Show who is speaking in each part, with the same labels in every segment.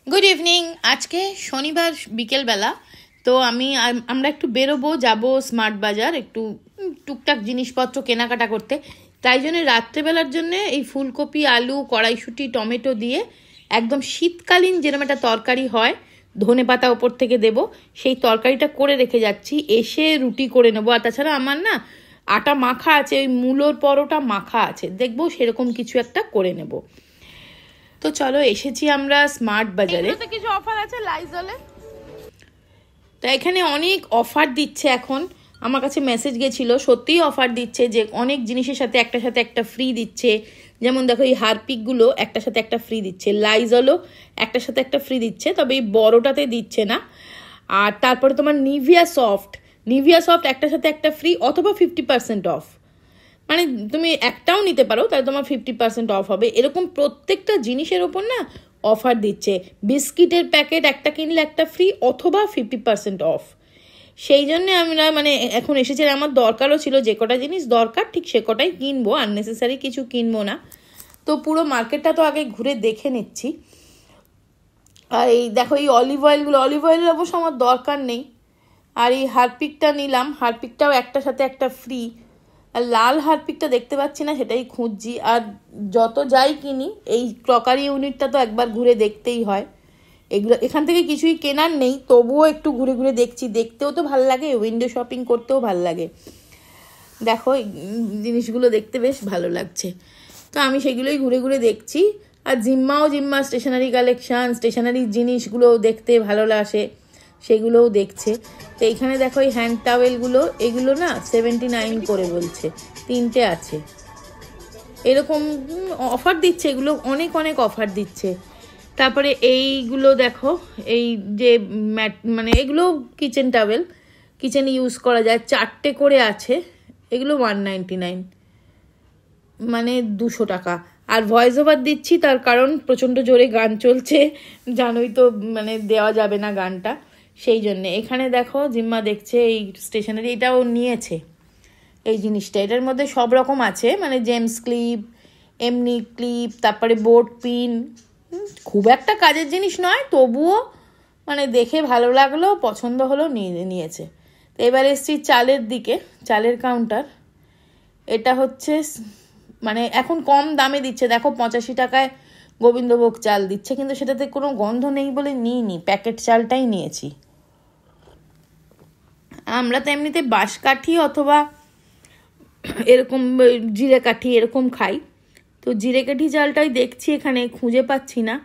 Speaker 1: Good evening. আজকে শনিবার বিকেলবেলা, তো আমরা একটু বেরোবো, যাব স্মার্ট বাজার একটু টুকটাক জিনিসপত্র কেনাকাটা করতে। তাই জন্য রাত্রেবেলার জন্য এই ফুলকপি, আলু, কড়াইশুঁটি, টমেটো দিয়ে একদম শীতকালীন যেরকম একটা তরকারি হয়, ধনে পাতা ওপর থেকে দেব, সেই তরকারিটা করে রেখে যাচ্ছি। এসে রুটি করে নেবো। আর তাছাড়া আমার না আটা মাখা আছে, ওই মূলোর পরোটা মাখা আছে, দেখবো সেরকম কিছু একটা করে নেব। তো চলো, এসেছি আমরা স্মার্ট বাজারে। কিছু অফার আছে লাইজলে, তো এখানে অনেক অফার দিচ্ছে এখন। আমার কাছে মেসেজ গেছিল, সত্যিই অফার দিচ্ছে, যে অনেক জিনিসের সাথে একটা ফ্রি দিচ্ছে। যেমন দেখো, এই হারপিকগুলো একটার সাথে একটা ফ্রি দিচ্ছে, লাইজলও একটার সাথে একটা ফ্রি দিচ্ছে, তবে এই বড়টাতে দিচ্ছে না। আর তারপরে তোমার নিভিয়া সফট একটার সাথে একটা ফ্রি অথবা 50% অফ, মানে তুমি একটাও নিতে পারো, তাহলে তোমার 50% অফ হবে। এরকম প্রত্যেকটা জিনিসের ওপর না অফার দিচ্ছে। বিস্কিটের প্যাকেট একটা কিনলে একটা ফ্রি অথবা 50% অফ। সেই জন্যে আমরা এখন এসেছে, আমার দরকারও ছিল, যে কটা জিনিস দরকার ঠিক সে কটাই কিনবো, আননেসেসারি কিছু কিনবো না। তো পুরো মার্কেটটা তো আগে ঘুরে দেখে নিচ্ছি। আর এই দেখো, এই অলিভ অয়েলের অবশ্য আমার দরকার নেই। আর এই হারপিকটা নিলাম, হারপিকটাও একটার সাথে একটা ফ্রি। আর লাল হারপিকটা দেখতে পাচ্ছি না, সেটাই খুঁজছি। আর যত যাই কিনি, এই ক্রকারি ইউনিটটা তো একবার ঘুরে দেখতেই হয়। এগুলো এখান থেকে কিছুই কেনার নেই, তবুও একটু ঘুরে ঘুরে দেখছি। দেখতেও তো ভাল লাগে, উইন্ডো শপিং করতেও ভাল লাগে। দেখো, জিনিসগুলো দেখতে বেশ ভালো লাগছে, তো আমি সেগুলোই ঘুরে ঘুরে দেখছি। আর জিম্মা স্টেশনারি কালেকশান, স্টেশনারি জিনিসগুলো দেখতে ভালো লাগে, সেগুলোও দেখছে। তো এইখানে দেখো, এই হ্যান্ড টাওয়েলগুলো, এগুলো না 79 করে বলছে, 3টে আছে। এরকম অফার দিচ্ছে, এগুলো অনেক অনেক অফার দিচ্ছে। তারপরে এইগুলো দেখো, এই যে এগুলো কিচেন টাওয়েল, কিচেনে ইউজ করা যায়, 4টে করে আছে। এগুলো 199, মানে 200 টাকা। আর ভয়েস ওভার দিচ্ছি, তার কারণ প্রচণ্ড জোরে গান চলছে, জানোই তো, দেওয়া যাবে না গানটা, সেই জন্যে। এখানে দেখো, জিম্মা দেখছে এই স্টেশনারি, এটাও নিয়েছে এই জিনিসটা। এটার মধ্যে সব রকম আছে, জেমস ক্লিপ, এমনি ক্লিপ, তারপরে বোর্ড পিন। খুব একটা কাজের জিনিস নয়, তবুও দেখে ভালো লাগলো, পছন্দ হলো, নিয়েছে। তো এবার এসছি চালের দিকে, চালের কাউন্টার। এটা হচ্ছে এখন কম দামে দিচ্ছে, দেখো 85 টাকায় গোবিন্দভোগ চাল দিচ্ছে, কিন্তু সেটাতে কোনো গন্ধ নেই বলে নিইনি, প্যাকেট চালটাই নিয়েছি। আমরা তো এমনিতে বাঁশকাঠি অথবা এরকম জিরেকাঠি এরকম খাই, তো জিরেকাঠি চালটাই দেখছি, এখানে খুঁজে পাচ্ছি না।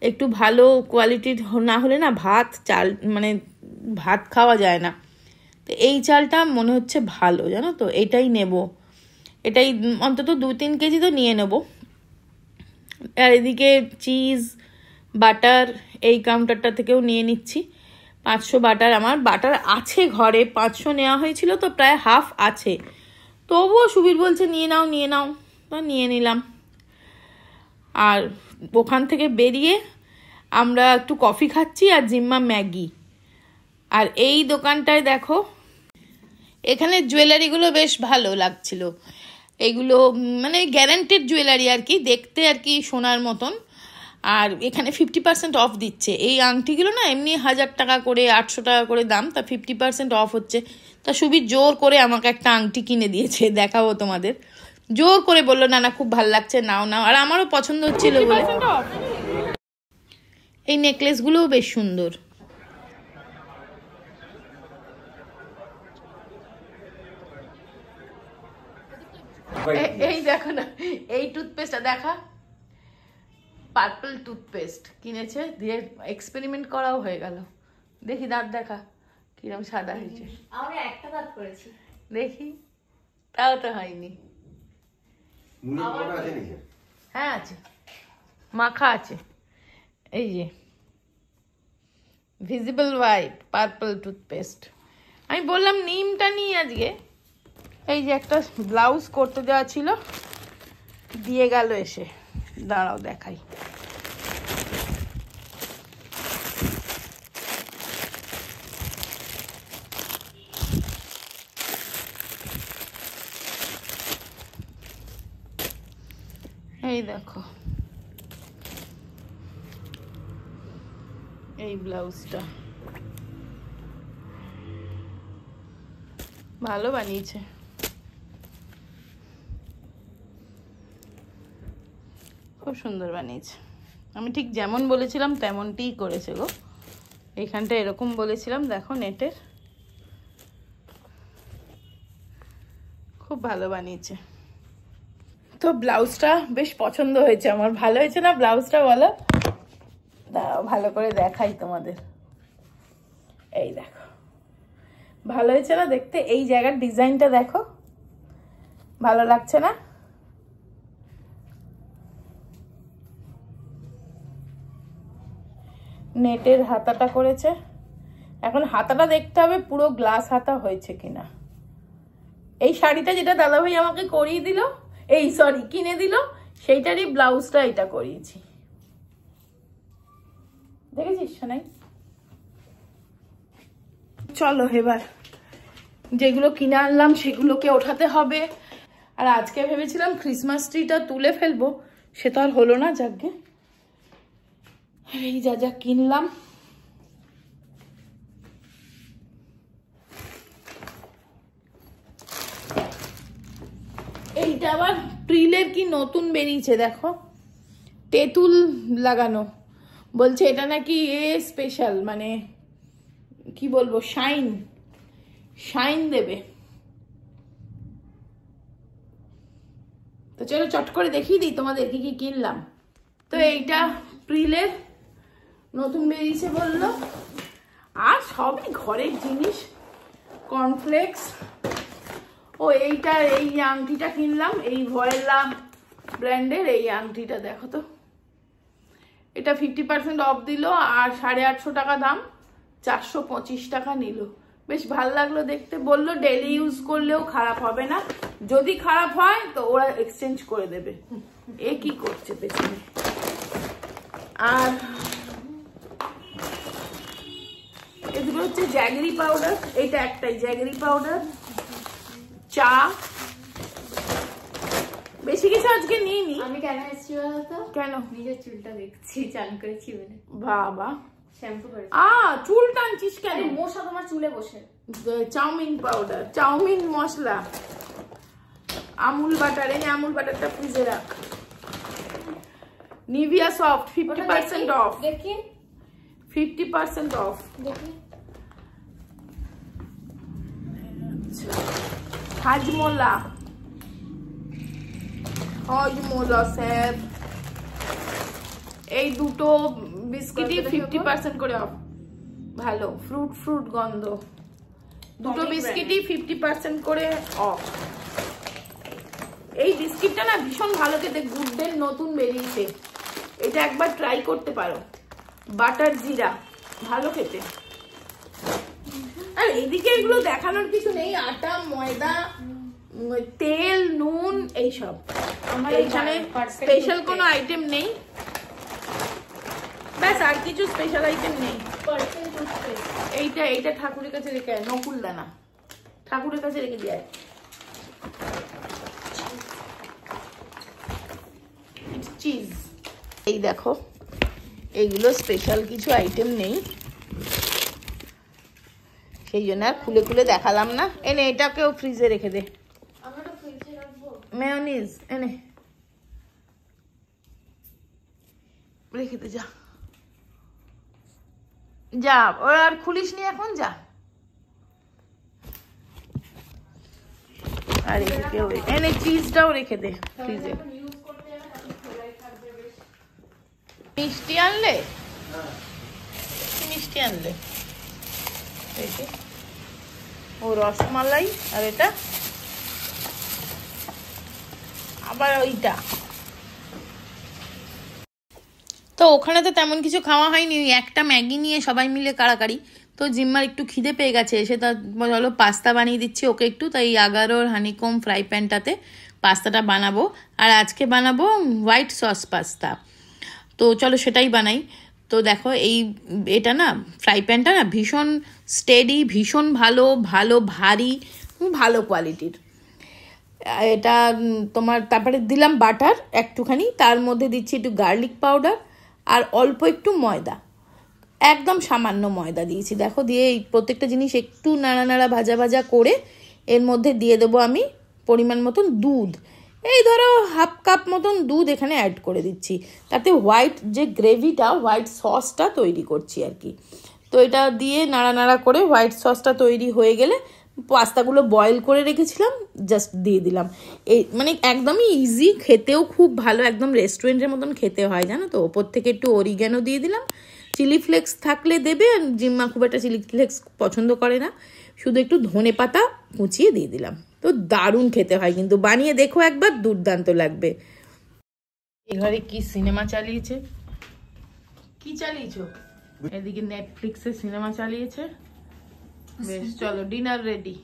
Speaker 1: একটু ভালো কোয়ালিটির না হলে না ভাত খাওয়া যায় না। তো এই চালটা মনে হচ্ছে ভালো, জানো তো, এটাই নেব। এটাই অন্তত 2-3 কেজি তো নিয়ে নেব। আর এদিকে চিজ, বাটার, এই কাউন্টারটা থেকেও নিয়ে নিচ্ছি। 500 বাটার, আমার বাটার আছে ঘরে, 500 নেওয়া হয়েছিল, তো প্রায় হাফ আছে। তবুও সুবীর বলছে নিয়ে নাও, তো নিয়ে নিলাম। আর ওখান থেকে বেরিয়ে আমরা একটু কফি খাচ্ছি, আর জিম্মা ম্যাগি। আর এই দোকানটায় দেখো, এখানে জুয়েলারিগুলো বেশ ভালো লাগছিল। এগুলো গ্যারান্টেড জুয়েলারি আর কি, দেখতে আর কি সোনার মতন। আর এখানে 50% অফ দিচ্ছে। এই আংটিগুলো না এমনি 1000 টাকা করে, 800 টাকা করে দাম, তা 50% অফ হচ্ছে। তা সুবীর জোর করে আমাকে একটা আংটি কিনে দিয়েছে, দেখাবো তোমাদের। জোর করে বললো, না খুব ভালো লাগছে, নাও। আর আমারও পছন্দ হচ্ছিল বলে। এই নেকলেসগুলোও বেশ সুন্দর। এই দেখো না, এই টুথপেস্টটা দেখা, পার্পল টুথপেস্ট কিনেছে, দিয়ে এক্সপেরিমেন্ট করাও হয়ে গেল। দেখি দাঁত দেখা কিরম সাদা হয়েছে।
Speaker 2: আমি একটা দাঁত করেছি,
Speaker 1: দেখি, তাও তো হয়নি। হ্যাঁ আছে, মাখা আছে। এই যে ভিজিবল হোয়াইট পার্পল টুথপেস্ট, আমি বললাম নিমটা নিই আজকে। এই যে একটা ব্লাউজ করতে দেওয়া ছিল, দিয়ে গেল এসে, দাঁড়াও দেখাই। এই দেখো, এই ব্লাউজটা ভালো বানিয়েছে। খুব সুন্দর বানিয়েছে। আমি ঠিক যেমন বলেছিলাম তেমনটিই করেছে গো। এইখানটা এরকম বলেছিলাম, দেখো নেটের, খুব ভালো বানিয়েছে। তো ব্লাউজটা বেশ পছন্দ হয়েছে আমার। ভালো হয়েছে না ব্লাউজটা বলো? দাঁড়াও ভালো করে দেখাই তোমাদের। এই দেখো, ভালো হয়েছে না দেখতে? এই জায়গার ডিজাইনটা দেখো, ভালো লাগছে না? নেটের হাতাটা করেছে। এখন হাতাটা দেখতে হবে পুরো গ্লাস হাতা হয়েছে কিনা। এই শাড়িটা যেটা দাদাভাই আমাকে করিয়ে দিল, এই সরি কিনে দিল, সেইটারই ব্লাউজটা এটা করিয়েছি। দেখেছিস সোনাই? চলো এবার যেগুলো কিনে আনলাম সেগুলোকে ওঠাতে হবে। আর আজকে ভেবেছিলাম ক্রিসমাস ট্রিটা তুলে ফেলবো, সে তো আর হলো না। যাকগে, এই যা যা কিনলাম। এইটা আবার প্রিলের কি নতুন বেরিয়েছে দেখো, তেঁতুল লাগানো। বলছে এটা নাকি স্পেশাল, মানে কি বলবো, শাইন দেবে। তো চলো চট করে দেখিয়ে দিই তোমাদের কি কি কিনলাম। তো এইটা প্রিলের নতুন বেরিয়েছে বললো, আর সবই ঘরের জিনিস, কর্নফ্লেক্স। ও এইটা, এই আংটিটা কিনলাম, এই ভয়েলা ব্র্যান্ডের এই আংটিটা দেখো তো, এটা 50% অফ দিল আর 850 টাকা দাম, 425 টাকা নিল। বেশ ভালো লাগলো দেখতে। বললো ডেলি ইউজ করলেও খারাপ হবে না, যদি খারাপ হয় তো ওরা এক্সচেঞ্জ করে দেবে। এ কি করছে পেছনে। আর এগুলো হচ্ছে জ্যাগরি পাউডার, এটা একটাই জ্যাগরি পাউডার, চা, বেশি কিছু আজকে নিইনি।
Speaker 2: আমি কেন এসেছি বলতো?
Speaker 1: কেন?
Speaker 2: নিজের চুলটা দেখছি, চান করেছি বলে।
Speaker 1: বাবা,
Speaker 2: শ্যাম্পু করেছি।
Speaker 1: চুল টানছিস কেন?
Speaker 2: মশা তোমার চুলে বসে।
Speaker 1: চাউমিন পাউডার, চাউমিন মশলা, আমুল বাটার। এই আমুল বাটারটা ফ্রিজে রাখ। Nivea soft 50% of.
Speaker 2: দেখি
Speaker 1: 50% অফ।
Speaker 2: দেখি
Speaker 1: হাজমোলা, স্যার। এই দুটো বিস্কিটই 50% করে অফ। ভালো, ফ্রুট গন্ধ। দুটো বিস্কিটই 50% করে অফ। এই বিস্কিটটা না ভীষণ ভালো খেতে, গুড ডে নতুন বেরিয়েছে, এটা একবার ট্রাই করতে পারো। বাটার জিরা, ভালো খেতে। আর এইদিকে এগুলো দেখানোর কিছু নেই, আটা, ময়দা, তেল, নুন, এইসব। আমার এখানে স্পেশাল কোনো আইটেম নেই, ব্যাস, আর কিছু স্পেশাল আইটেম নেই। এইটা ঠাকুরের কাছে রেখে আয়, নকুল দানা ঠাকুরের কাছে রেখে দিয়ে। চিজ, এই দেখো, এইগুলো স্পেশাল কিছু আইটেম নেই, সেই জন্য আর খুলে খুলে দেখালাম না। এনে এটাকেও ফ্রিজে রেখে দে। মেয়োনিজ এনে রেখে দে, যা ওর আর খুলিস নি এখন, যা। আর এদিকেও এনে চিজটাও রেখে দে ফ্রিজে। মিষ্টি আনলে, মিষ্টি আনলে, ও রসমালাই, আর এটা আবার ওইটা। তো ওখানে তো তেমন কিছু খাওয়া হয়নি, একটা ম্যাগি নিয়ে সবাই মিলে কাড়াকাড়ি। তো জিম্মার একটু খিদে পেয়ে গেছে, এসে তার বলো পাস্তা বানিয়ে দিচ্ছি ওকে একটু। তাই আগারোর হানিকম ফ্রাই প্যানটাতে পাস্তাটা বানাবো। আর আজকে বানাবো হোয়াইট সস পাস্তা। তো চলো সেটাই বানাই। তো দেখো এটা না, ফ্রাই প্যানটা না ভীষণ স্টেডি, ভীষণ ভালো ভারী, ভালো কোয়ালিটির। এটা তোমার, তারপরে দিলাম বাটার একটুখানি, তার মধ্যে দিচ্ছি একটু গার্লিক পাউডার আর অল্প একটু ময়দা। একদম সামান্য ময়দা দিয়েছি, দেখো। দিয়ে এই প্রত্যেকটা জিনিস একটু নাড়া নাড়া ভাজা ভাজা করে এর মধ্যে দিয়ে দেবো আমি পরিমাণ মতন দুধ। এই ধরো হাফ কাপ মতন দুধ এখানে অ্যাড করে দিচ্ছি, তাতে হোয়াইট যে গ্রেভিটা, হোয়াইট সসটা তৈরি করছি আর কি। তো এটা দিয়ে নাড়া নাড়া করে হোয়াইট সসটা তৈরি হয়ে গেলে পাস্তাগুলো বয়েল করে রেখেছিলাম জাস্ট দিয়ে দিলাম। এই মানে একদমই ইজি, খেতেও খুব ভালো, একদম রেস্টুরেন্টের মতন খেতে হয় জানো তো। ওপর থেকে একটু অরিগ্যানো দিয়ে দিলাম, চিলি ফ্লেক্স থাকলে দেবে, আর জিম্মা খুব একটা চিলি ফ্লেক্স পছন্দ করে না, শুধু একটু ধনে পাতা কুচিয়ে দিয়ে দিলাম। তো দারুণ খেতে হয়, কিন্তু বানিয়ে দেখো একবার, দুর্দান্ত লাগবে। এবারে কি সিনেমা চালিয়েছে, কি চালিয়েছো? এদিকে নেটফ্লিক্সে সিনেমা চালিয়েছে। বেশ, চলো ডিনার রেডি।